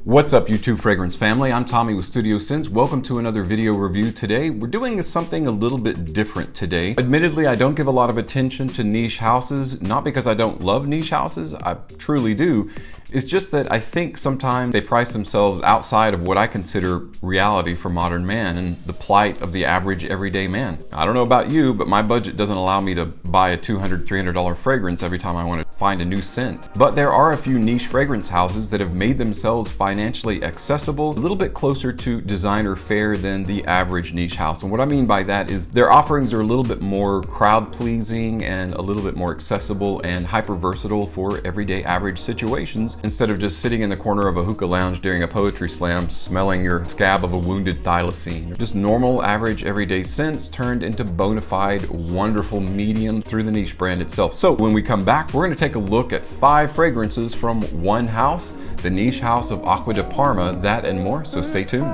What's up YouTube fragrance family? I'm Tommy with Studio Sense. Welcome to another video review today. We're doing something a little bit different today. Admittedly, I don't give a lot of attention to niche houses, not because I don't love niche houses, I truly do. It's just that I think sometimes they price themselves outside of what I consider reality for modern man and the plight of the average everyday man. I don't know about you, but my budget doesn't allow me to buy a $200, $300 fragrance every time I want to find a new scent. But there are a few niche fragrance houses that have made themselves financially accessible, a little bit closer to designer fare than the average niche house. And what I mean by that is their offerings are a little bit more crowd pleasing and a little bit more accessible and hyper versatile for everyday average situations, instead of just sitting in the corner of a hookah lounge during a poetry slam smelling your scab of a wounded thylacine. Just normal average everyday scents turned into bona fide wonderful medium through the niche brand itself. So when we come back, we're going to take a look at 5 fragrances from one house, the niche house of Aqua di Parma, that and more, so stay tuned.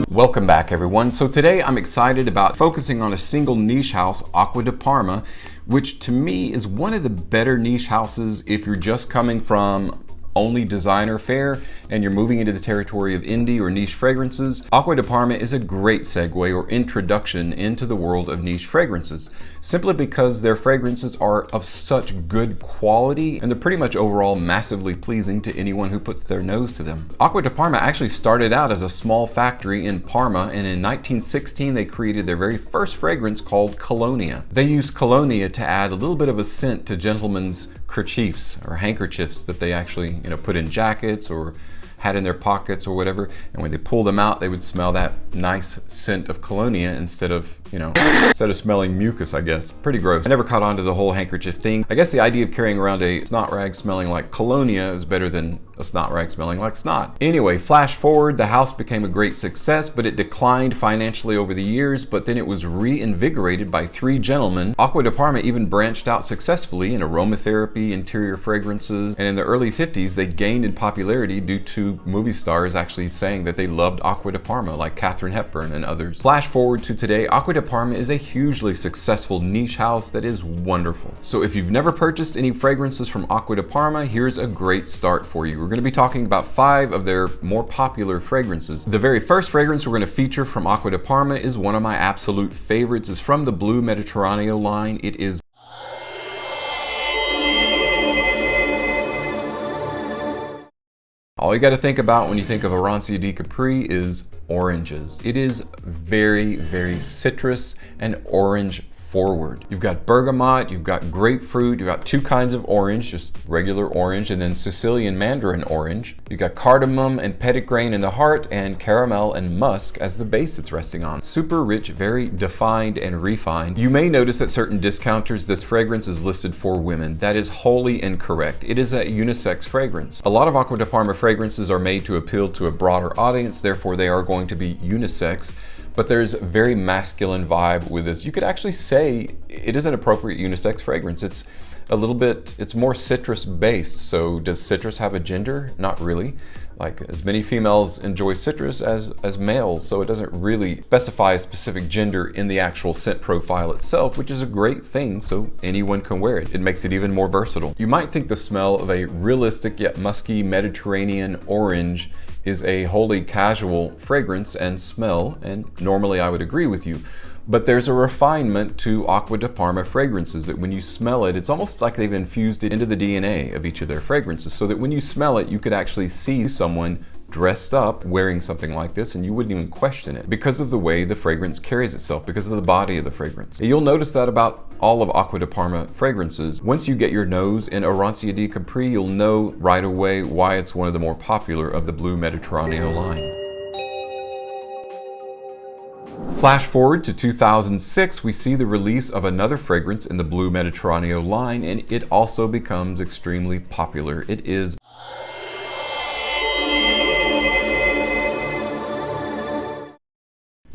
Welcome back everyone. So today I'm excited about focusing on a single niche house, Aqua di Parma, which to me is one of the better niche houses if you're just coming from only designer fare and you're moving into the territory of indie or niche fragrances. Aqua di Parma is a great segue or introduction into the world of niche fragrances, simply because their fragrances are of such good quality and they're pretty much overall massively pleasing to anyone who puts their nose to them. Aqua di Parma actually started out as a small factory in Parma, and in 1916 they created their very first fragrance called Colonia. They used Colonia to add a little bit of a scent to gentlemen's kerchiefs or handkerchiefs that they actually put in jackets or had in their pockets or whatever, and when they pulled them out they would smell that nice scent of Colonia instead of smelling mucus, I guess. Pretty gross. I never caught on to the whole handkerchief thing. I guess the idea of carrying around a snot rag smelling like Colonia is better than a snot rag smelling like snot. Anyway, flash forward, the house became a great success, but it declined financially over the years, but then it was reinvigorated by 3 gentlemen. Aqua di Parma even branched out successfully in aromatherapy, interior fragrances, and in the early 50s they gained in popularity due to movie stars actually saying that they loved Aqua di Parma, like Katharine Hepburn and others. Flash forward to today, Aqua di Parma is a hugely successful niche house that is wonderful. So if you've never purchased any fragrances from Aqua di Parma, here's a great start for you. We're going to be talking about 5 of their more popular fragrances. The very first fragrance we're going to feature from Aqua di Parma is one of my absolute favorites. It's from the Blue Mediterraneo line. It is all you got to think about when you think of Orionia D Capri is oranges. It is very, very citrus and orange forward. You've got bergamot, you've got grapefruit, you've got 2 kinds of orange, just regular orange, and then Sicilian mandarin orange. You've got cardamom and petitgrain in the heart, and caramel and musk as the base it's resting on. Super rich, very defined and refined. You may notice at certain discounters this fragrance is listed for women. That is wholly incorrect. It is a unisex fragrance. A lot of Aqua di Parma fragrances are made to appeal to a broader audience, therefore they are going to be unisex. But there's a very masculine vibe with this. You could actually say it is an appropriate unisex fragrance. It's more citrus based. So does citrus have a gender? Not really. Like, as many females enjoy citrus as males, so it doesn't really specify a specific gender in the actual scent profile itself, which is a great thing, so anyone can wear it. It makes it even more versatile. You might think the smell of a realistic yet musky Mediterranean orange is a wholly casual fragrance and smell, and normally I would agree with you. But there's a refinement to Aqua di Parma fragrances that when you smell it, it's almost like they've infused it into the DNA of each of their fragrances, so that when you smell it, you could actually see someone dressed up wearing something like this and you wouldn't even question it because of the way the fragrance carries itself, because of the body of the fragrance. You'll notice that about all of Aqua di Parma fragrances. Once you get your nose in Orionia D Capri, you'll know right away why it's one of the more popular of the Blue Mediterraneo line. Flash forward to 2006, we see the release of another fragrance in the Blue Mediterraneo line, and it also becomes extremely popular. It is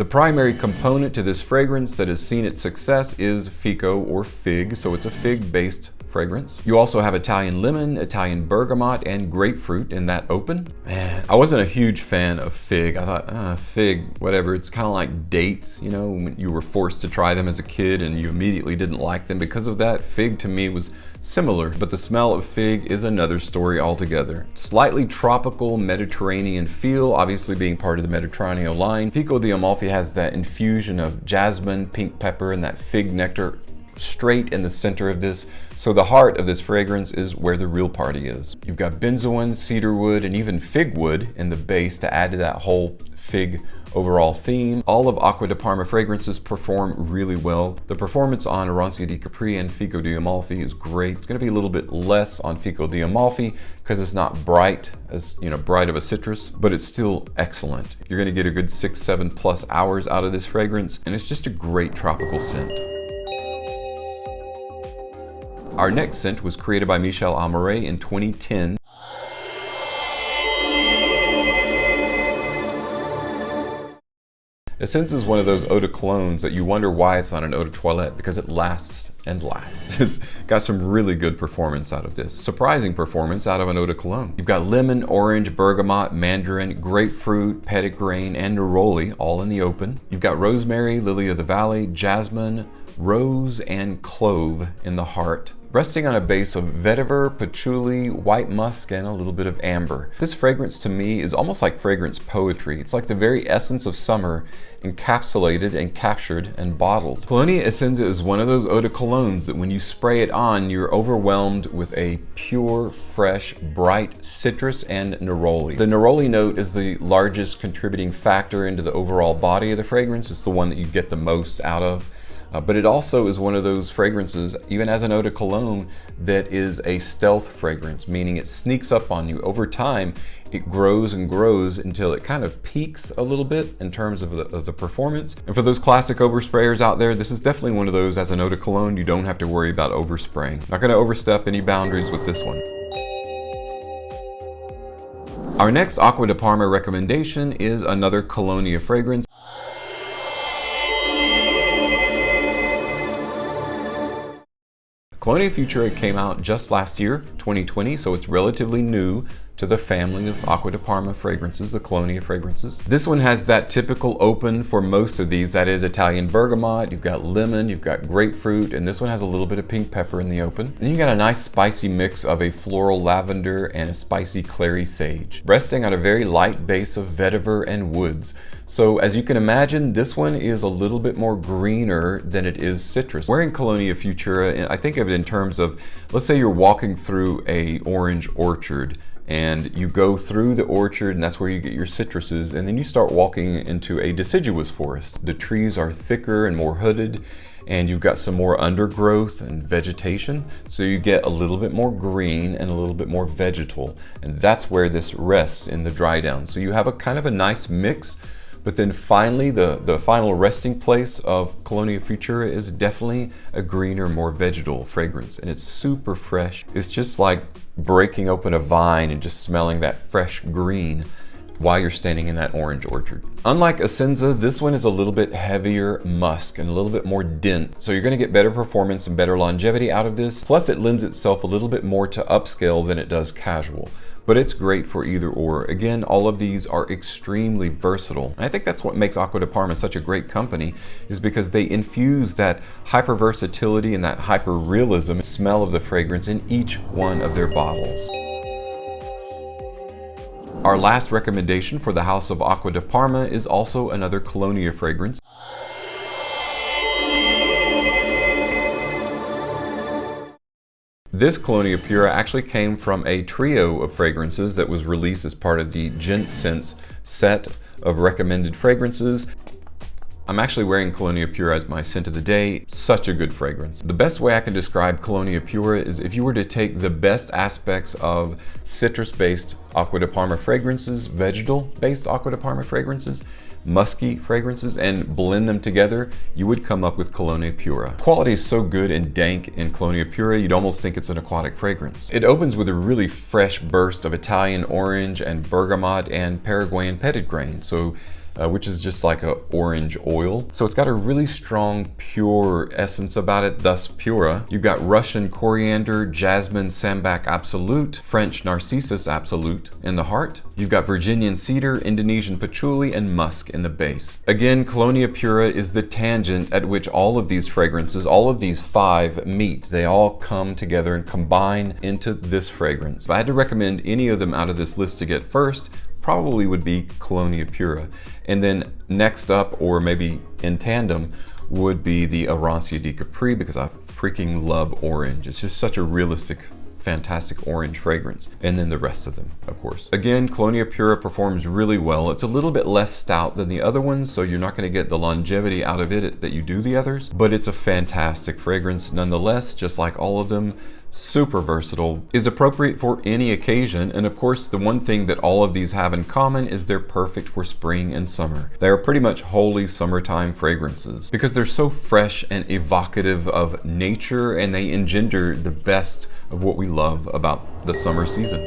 The primary component to this fragrance that has seen its success is Fico or fig, so it's a fig-based fragrance. You also have Italian lemon, Italian bergamot, and grapefruit in that open. Man, I wasn't a huge fan of fig. I thought, fig, whatever. It's kind of like dates, you know, when you were forced to try them as a kid and you immediately didn't like them because of that. Fig to me was similar, but the smell of fig is another story altogether. Slightly tropical Mediterranean feel, obviously being part of the Mediterranean line. Fico Di Amalfi has that infusion of jasmine, pink pepper, and that fig nectar straight in the center of this. So the heart of this fragrance is where the real party is. You've got benzoin, cedarwood, and even fig wood in the base to add to that whole fig overall theme. All of Aqua di Parma fragrances perform really well. The performance on Orionia D Capri and Fico Di Amalfi is great. It's going to be a little bit less on Fico Di Amalfi because it's not bright, as you know, bright of a citrus, but it's still excellent. You're going to get a good 6-7+ hours out of this fragrance, and it's just a great tropical scent. Our next scent was created by Michel Almaret in 2010. Essenza is one of those eau de colognes that you wonder why it's not an eau de toilette, because it lasts and lasts. It's got some really good performance out of this. Surprising performance out of an eau de cologne. You've got lemon, orange, bergamot, mandarin, grapefruit, petitgrain, and neroli all in the open. You've got rosemary, lily of the valley, jasmine, rose, and clove in the heart, resting on a base of vetiver, patchouli, white musk, and a little bit of amber. This fragrance to me is almost like fragrance poetry. It's like the very essence of summer encapsulated and captured and bottled. Colonia Essenza is one of those eau de colognes that when you spray it on, you're overwhelmed with a pure, fresh, bright citrus and neroli. The neroli note is the largest contributing factor into the overall body of the fragrance. It's the one that you get the most out of. But it also is one of those fragrances, even as an eau de cologne, that is a stealth fragrance, meaning it sneaks up on you. Over time, it grows and grows until it kind of peaks a little bit in terms of the performance. And for those classic oversprayers out there, this is definitely one of those, as an eau de cologne, you don't have to worry about overspraying. Not gonna overstep any boundaries with this one. Our next Aqua di Parma recommendation is another Colonia fragrance. Colonia Pure came out just last year, 2020, so it's relatively new to the family of Aqua di Parma fragrances, the Colonia fragrances. This one has that typical open for most of these, that is Italian bergamot, you've got lemon, you've got grapefruit, and this one has a little bit of pink pepper in the open. Then you got a nice spicy mix of a floral lavender and a spicy clary sage, resting on a very light base of vetiver and woods. So as you can imagine, this one is a little bit more greener than it is citrus. Wearing Colonia Futura, I think of it in terms of, let's say you're walking through a orange orchard, and you go through the orchard, and that's where you get your citruses, and then you start walking into a deciduous forest. The trees are thicker and more hooded, and you've got some more undergrowth and vegetation, so you get a little bit more green and a little bit more vegetal, and that's where this rests in the dry down. So you have a kind of a nice mix. But then finally, the final resting place of Colonia Futura is definitely a greener, more vegetal fragrance. And it's super fresh. It's just like breaking open a vine and just smelling that fresh green while you're standing in that orange orchard. Unlike Essenza, this one is a little bit heavier musk and a little bit more dense. So you're gonna get better performance and better longevity out of this. Plus it lends itself a little bit more to upscale than it does casual. But it's great for either or. Again, all of these are extremely versatile. And I think that's what makes Aqua di Parma such a great company, is because they infuse that hyper versatility and that hyper realism smell of the fragrance in each one of their bottles. Our last recommendation for the house of Aqua di Parma is also another Colonia fragrance. This Colonia Pure actually came from a trio of fragrances that was released as part of the Gent Scents set of recommended fragrances. I'm actually wearing Colonia Pure as my scent of the day. Such a good fragrance. The best way I can describe Colonia Pure is if you were to take the best aspects of citrus-based Aqua di Parma fragrances, vegetal-based Aqua di Parma fragrances, musky fragrances, and blend them together, you would come up with Colonia Pure. Quality is so good and dank in Colonia Pure, you'd almost think it's an aquatic fragrance. It opens with a really fresh burst of Italian orange and bergamot and Paraguayan petitgrain. So which is just like a orange oil. So it's got a really strong, pure essence about it, thus Pura. You've got Russian coriander, jasmine, sambac absolute, French narcissus absolute in the heart. You've got Virginian cedar, Indonesian patchouli, and musk in the base. Again, Colonia Pure is the tangent at which all of these fragrances, all of these 5 meet. They all come together and combine into this fragrance. If I had to recommend any of them out of this list to get first, probably would be Colonia Pure. And then next up, or maybe in tandem, would be the Orionia D Capri, because I freaking love orange. It's just such a realistic, fantastic orange fragrance. And then the rest of them, of course. Again, Colonia Pure performs really well. It's a little bit less stout than the other ones, so you're not going to get the longevity out of it that you do the others, but it's a fantastic fragrance nonetheless, just like all of them. Super versatile, is appropriate for any occasion, and of course the one thing that all of these have in common is they're perfect for spring and summer. They are pretty much wholly summertime fragrances because they're so fresh and evocative of nature, and they engender the best of what we love about the summer season.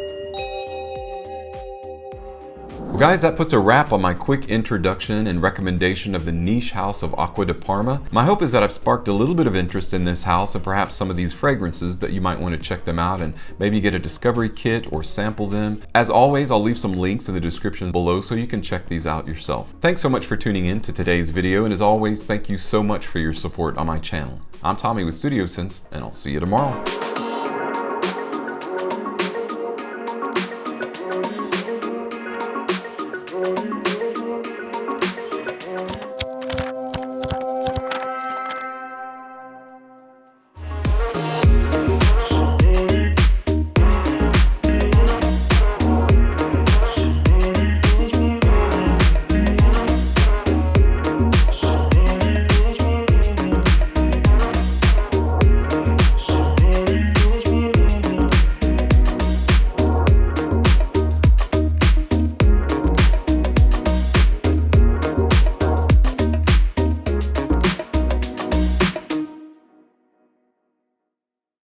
Well guys, that puts a wrap on my quick introduction and recommendation of the niche house of Aqua di Parma. My hope is that I've sparked a little bit of interest in this house and perhaps some of these fragrances that you might want to check them out and maybe get a discovery kit or sample them. As always, I'll leave some links in the description below so you can check these out yourself. Thanks so much for tuning in to today's video, and as always, thank you so much for your support on my channel. I'm Tommy with Studio Sense, and I'll see you tomorrow.